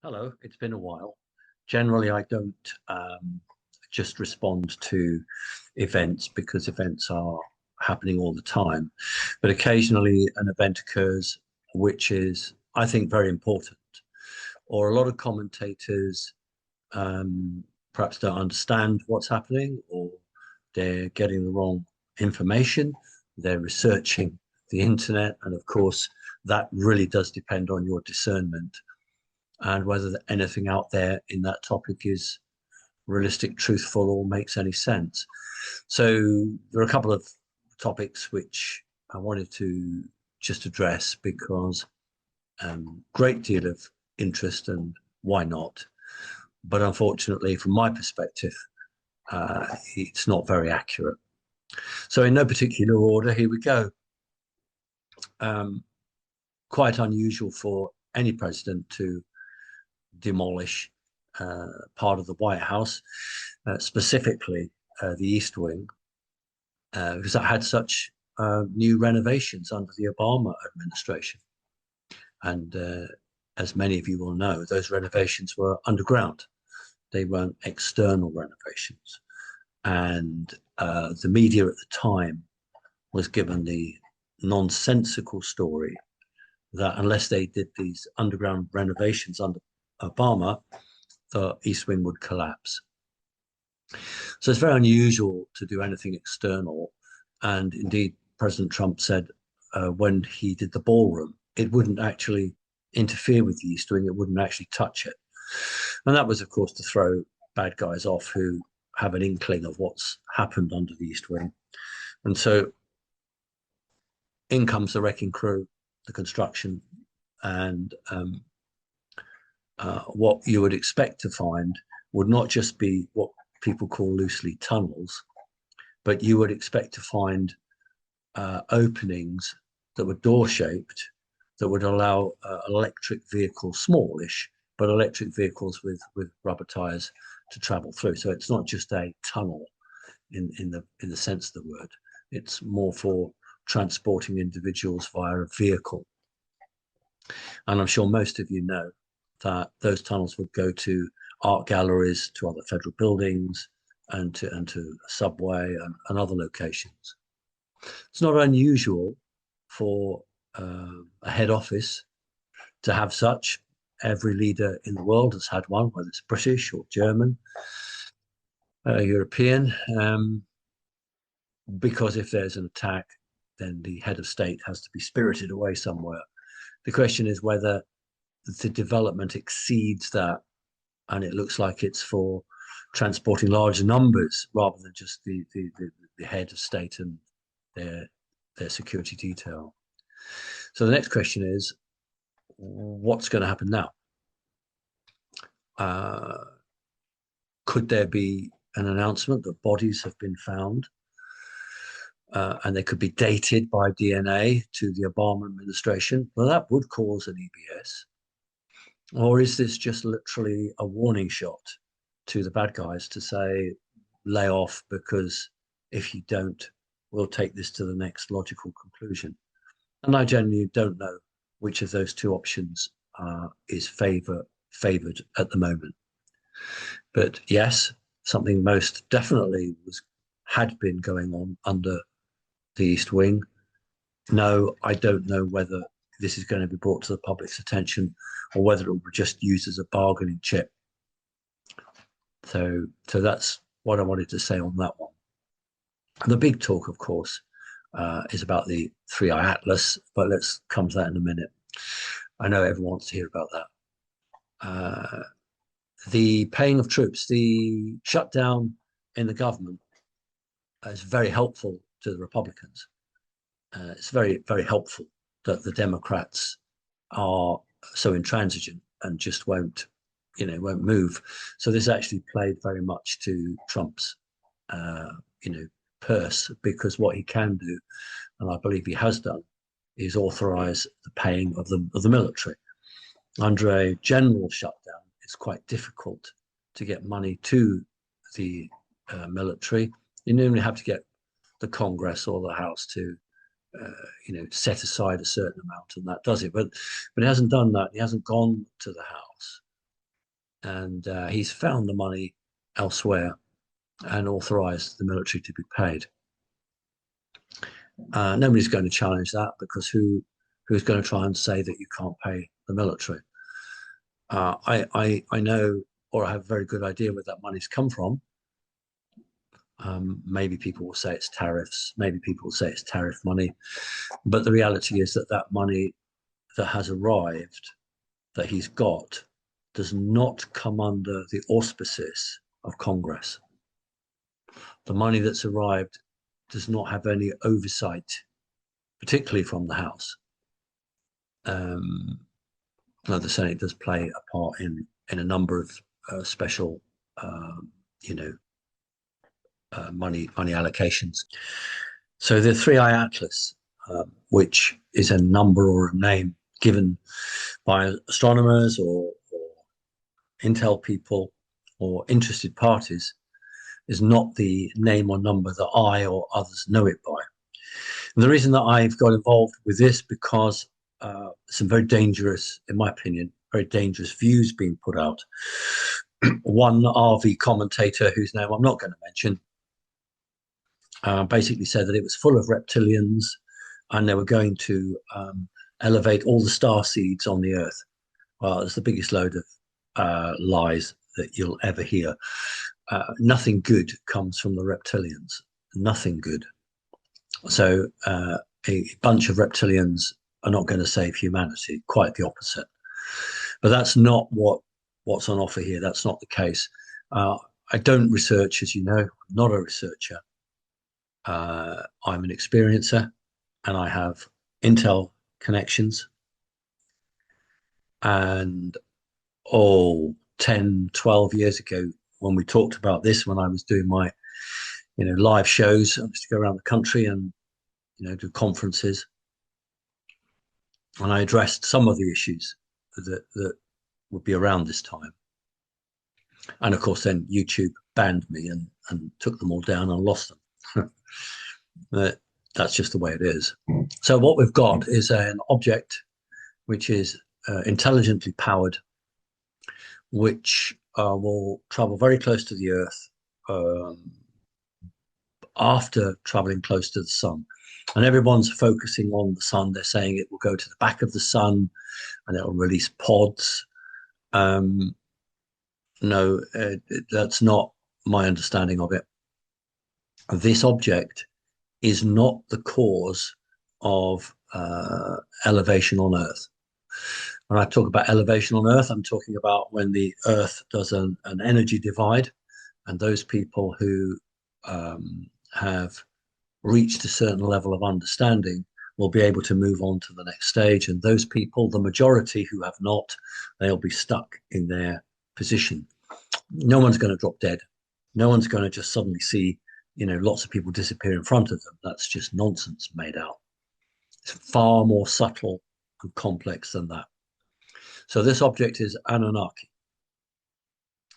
Hello, it's been a while. Generally, I don't just respond to events because events are happening all the time. But occasionally, an event occurs which is, I think, very important, or a lot of commentators um, perhaps don't understand what's happening, or they're getting the wrong information. They're researching the internet, and of course, that really does depend on your discernment and whether anything out there in that topic is realistic, truthful, or makes any sense. So there are a couple of topics which I wanted to just address because great deal of interest and why not? But unfortunately, from my perspective, it's not very accurate. So in no particular order, here we go. Um, Quite unusual for any president to demolish part of the White House, specifically the East Wing, because it had such new renovations under the Obama administration. And as many of you will know, those renovations were underground. They weren't external renovations. And the media at the time was given the nonsensical story that unless they did these underground renovations under Obama, the East Wing would collapse. So it's very unusual to do anything external. And indeed, President Trump said when he did the ballroom, it wouldn't actually interfere with the East Wing, it wouldn't actually touch it. And that was, of course, to throw bad guys off who have an inkling of what's happened under the East Wing. And so in comes the wrecking crew, the construction, and what you would expect to find would not just be what people call loosely tunnels, but you would expect to find openings that were door shaped that would allow electric vehicles, smallish, but electric vehicles with rubber tires to travel through. So it's not just a tunnel in the sense of the word. It's more for transporting individuals via a vehicle. And I'm sure most of you know that those tunnels would go to art galleries, to other federal buildings, and to a subway and other locations. It's not unusual for a head office to have such. Every leader in the world has had one, whether it's British or German, European, because if there's an attack, then the head of state has to be spirited away somewhere. The question is whether the development exceeds that, and it looks like it's for transporting large numbers rather than just the head of state and their security detail. So the next question is, what's going to happen now? Could there be an announcement that bodies have been found and they could be dated by DNA to the Obama administration? Well, that would cause an EBS. Or is this just literally a warning shot to the bad guys to say, lay off, because if you don't, we'll take this to the next logical conclusion? And I genuinely don't know which of those two options is favored at the moment. But yes, something most definitely had been going on under the East Wing. No, I don't know whether this is going to be brought to the public's attention or whether it will be just used as a bargaining chip. So that's what I wanted to say on that one. The big talk, of course, is about the Three Eye Atlas, but let's come to that in a minute. I know everyone wants to hear about that. The paying of troops, the shutdown in the government is very helpful to the Republicans. It's very, very helpful that the Democrats are so intransigent and just won't move. So this actually played very much to Trump's, purse, because what he can do, and I believe he has done, is authorize the paying of the military. Under a general shutdown, it's quite difficult to get money to the military. You normally have to get the Congress or the House to set aside a certain amount, and that does it. But it hasn't done that. He hasn't gone to the House, and he's found the money elsewhere and authorized the military to be paid. Nobody's going to challenge that, because who's going to try and say that you can't pay the military? I know, or I have a very good idea where that money's come from. Maybe people will say it's tariffs, maybe people will say it's tariff money, but the reality is that that money that has arrived, that he's got, does not come under the auspices of Congress. The money that's arrived does not have any oversight, particularly from the House. Now the Senate does play a part in a number of special, money allocations. So the 3i Atlas, which is a number or a name given by astronomers or intel people or interested parties, is not the name or number that I or others know it by. And the reason that I've got involved with this, because some very dangerous, in my opinion, very dangerous views being put out. One RV commentator, whose name I'm not going to mention, basically said that it was full of reptilians and they were going to elevate all the star seeds on the Earth. Well, it's the biggest load of lies that you'll ever hear. Nothing good comes from the reptilians, nothing good. So a bunch of reptilians are not going to save humanity, quite the opposite. But that's not what's on offer here. That's not the case. I don't research, as you know. I'm not a researcher. I'm an experiencer, and I have intel connections. And 10, 12 years ago, when we talked about this, when I was doing my, live shows, I used to go around the country and, do conferences. And I addressed some of the issues that would be around this time. And of course, then YouTube banned me and took them all down and lost them. That's just the way it is. So what we've got is an object which is intelligently powered, which will travel very close to the Earth after traveling close to the sun. And everyone's focusing on the sun. They're saying it will go to the back of the sun and it'll release pods. No, that's not my understanding of it. This object is not the cause of elevation on Earth. When I talk about elevation on Earth, I'm talking about when the Earth does an energy divide, and those people who have reached a certain level of understanding will be able to move on to the next stage. And those people, the majority who have not, they'll be stuck in their position. No one's going to drop dead. No one's going to just suddenly see, lots of people disappear in front of them. That's just nonsense made out. It's far more subtle and complex than that. So this object is Anunnaki.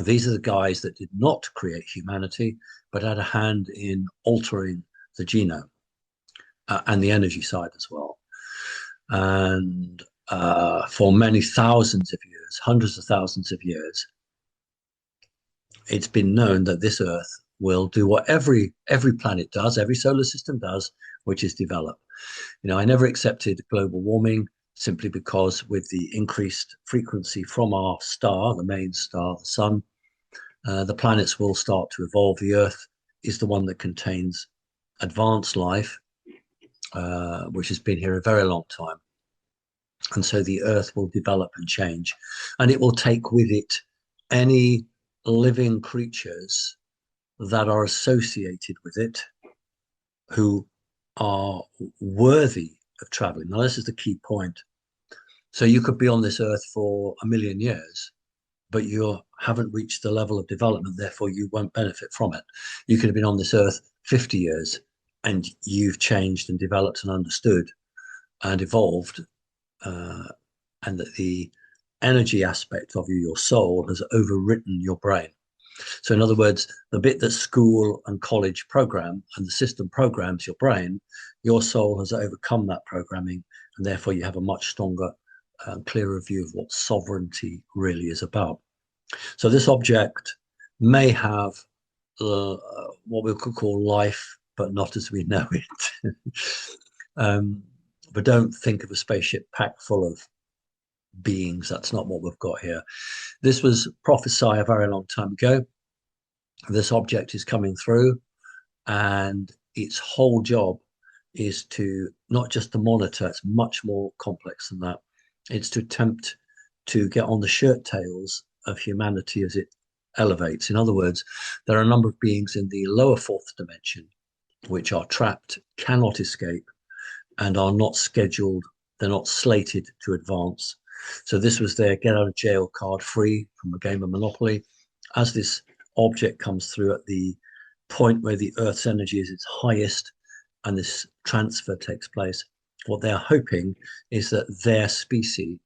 These are the guys that did not create humanity, but had a hand in altering the genome and the energy side as well. And for many thousands of years, hundreds of thousands of years, it's been known that this Earth will do what every planet does, every solar system does, which is develop. I never accepted global warming simply because with the increased frequency from our star, the main star, the sun, the planets will start to evolve. The Earth is the one that contains advanced life, which has been here a very long time. And so the Earth will develop and change, and it will take with it any living creatures that are associated with it who are worthy of traveling. Now, this is the key point. So you could be on this Earth for 1 million years, but you haven't reached the level of development, therefore you won't benefit from it. You could have been on this Earth 50 years and you've changed and developed and understood and evolved, and that the energy aspect of you, your soul, has overwritten your brain. So in other words, the bit that school and college program and the system programs your brain, your soul has overcome that programming, and therefore you have a much stronger, clearer view of what sovereignty really is about. So this object may have what we could call life, but not as we know it. um, but don't think of a spaceship packed full of beings. That's not what we've got here. This was prophesied a very long time ago. This object is coming through, and its whole job is to not just to monitor, it's much more complex than that. It's to attempt to get on the shirt tails of humanity as it elevates. In other words, there are a number of beings in the lower fourth dimension which are trapped, cannot escape, and are not scheduled, they're not slated to advance. So this was their get out of jail card, free from a game of Monopoly. As this object comes through at the point where the Earth's energy is its highest and this transfer takes place, what they're hoping is that their species,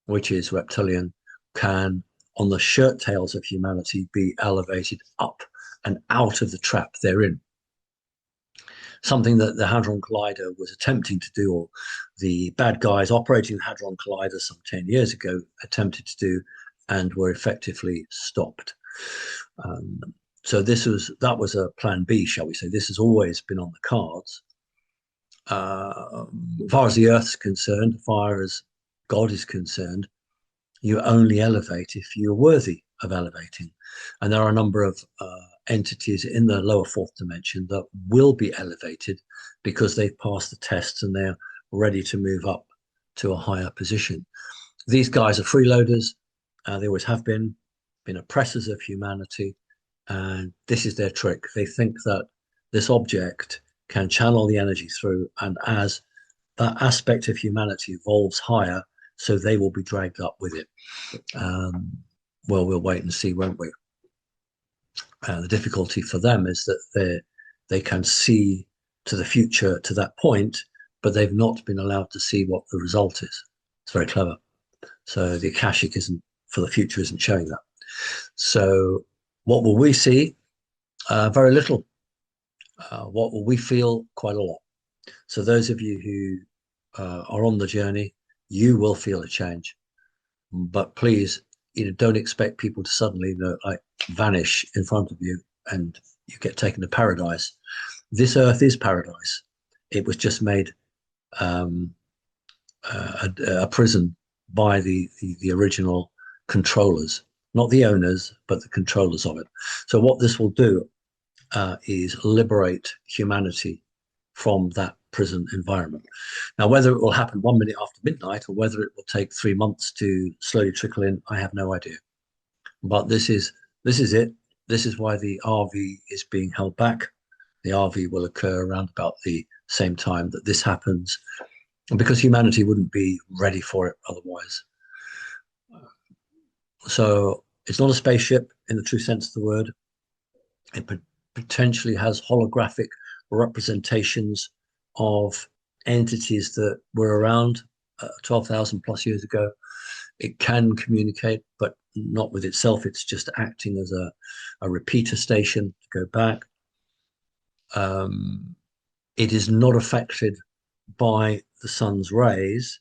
which is reptilian, can, on the shirt tails of humanity, be elevated up and out of the trap they're in. Something that the Hadron Collider was attempting to do, or the bad guys operating the Hadron Collider some 10 years ago attempted to do, and were effectively stopped. So that was a plan B, shall we say. This has always been on the cards. As far as the Earth's concerned, as far as God is concerned, you only elevate if you're worthy of elevating. And there are a number of entities in the lower fourth dimension that will be elevated because they've passed the tests and they're ready to move up to a higher position. These guys are freeloaders. They always have been oppressors of humanity. And this is their trick. They think that this object can channel the energy through, and as that aspect of humanity evolves higher, so they will be dragged up with it. Well, we'll wait and see, won't we? The difficulty for them is that they can see to the future to that point, but they've not been allowed to see what the result is. It's very clever. So the Akashic for the future isn't showing that. So what will we see? Very little. What will we feel? Quite a lot. So those of you who are on the journey, you will feel a change. But please, don't expect people to suddenly like vanish in front of you and you get taken to paradise. This earth is paradise. It was just made a prison by the original controllers, not the owners, but the controllers of it. So what this will do is liberate humanity from that prison environment. Now, whether it will happen 1 minute after midnight or whether it will take 3 months to slowly trickle in, I have no idea. But this is it. This is why the RV is being held back. The RV will occur around about the same time that this happens, because humanity wouldn't be ready for it otherwise. So it's not a spaceship in the true sense of the word. It potentially has holographic representations of entities that were around 12,000 plus years ago. It can communicate, but not with itself. It's just acting as a repeater station to go back. It is not affected by the sun's rays.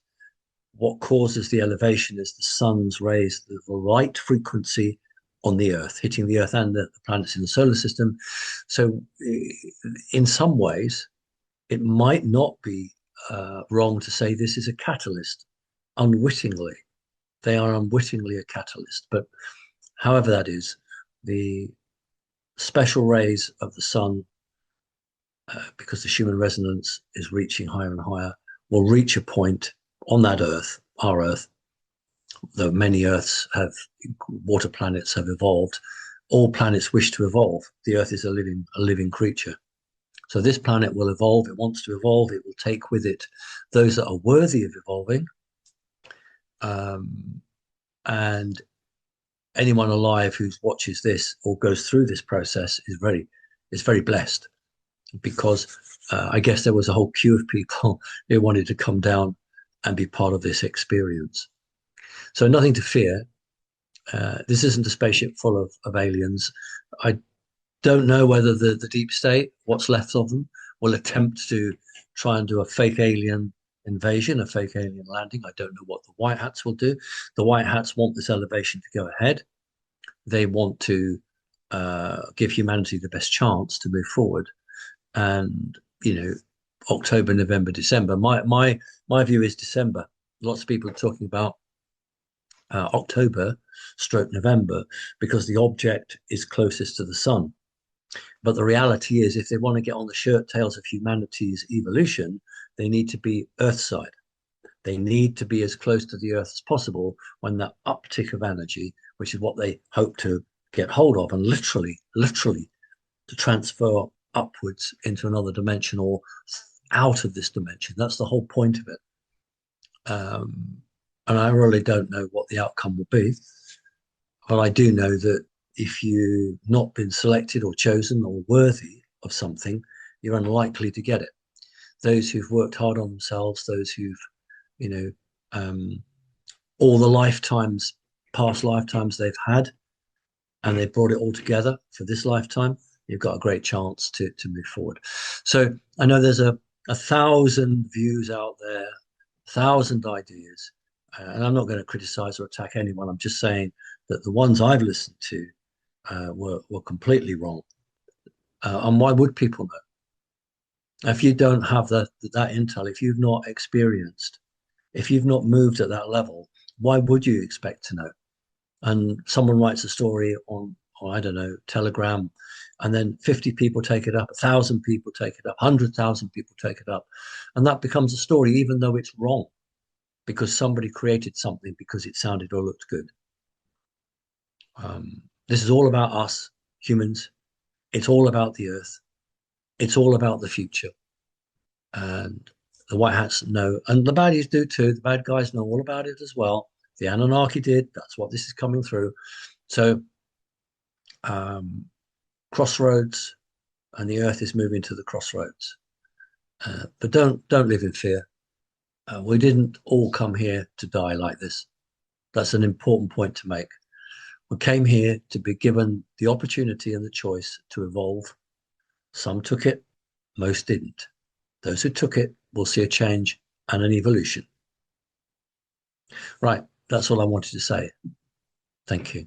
What causes the elevation is the sun's rays, the light frequency on the Earth, hitting the Earth and the planets in the solar system. So in some ways, it might not be wrong to say this is a catalyst. Unwittingly, they are unwittingly a catalyst. But however that is, the special rays of the sun, because the Schumann resonance is reaching higher and higher, will reach a point on that Earth, our Earth, though many Earths have, water planets have evolved. All planets wish to evolve. The Earth is a living creature. So this planet will evolve. It wants to evolve. It will take with it those that are worthy of evolving. And anyone alive who watches this or goes through this process is very blessed, because I guess there was a whole queue of people who wanted to come down and be part of this experience. So nothing to fear. This isn't a spaceship full of aliens. I don't know whether the deep state, what's left of them, will attempt to try and do a fake alien invasion, a fake alien landing. I don't know what the White Hats will do. The White Hats want this elevation to go ahead. they want to give humanity the best chance to move forward. And October, November, December. My view is December. Lots of people are talking about October stroke November because the object is closest to the sun. But the reality is, if they want to get on the shirt tails of humanity's evolution, they need to be Earthside. They need to be as close to the Earth as possible when that uptick of energy, which is what they hope to get hold of, and literally to transfer upwards into another dimension or out of this dimension. That's the whole point of it. And I really don't know what the outcome will be. But I do know that if you've not been selected or chosen or worthy of something, you're unlikely to get it. Those who've worked hard on themselves, those who've, all the lifetimes, past lifetimes they've had, and they've brought it all together for this lifetime, you've got a great chance to move forward. So I know there's a 1,000 views out there, 1,000 ideas, and I'm not going to criticize or attack anyone. I'm just saying that the ones I've listened to were completely wrong. And why would people know? If you don't have that intel, if you've not experienced, if you've not moved at that level, why would you expect to know? And someone writes a story on I don't know, Telegram, and then 50 people take it up, 1,000 people take it up, 100,000 people take it up, and that becomes a story, even though it's wrong, because somebody created something because it sounded or looked good. This is all about us humans. It's all about the Earth. It's all about the future. And the white hats know, and the baddies do too. The bad guys know all about it as well. The Anunnaki did. That's what this is coming through. So crossroads, and the Earth is moving to the crossroads. But don't live in fear. We didn't all come here to die like this. That's an important point to make. We came here to be given the opportunity and the choice to evolve. Some took it, most didn't. Those who took it will see a change and an evolution. Right, that's all I wanted to say. Thank you.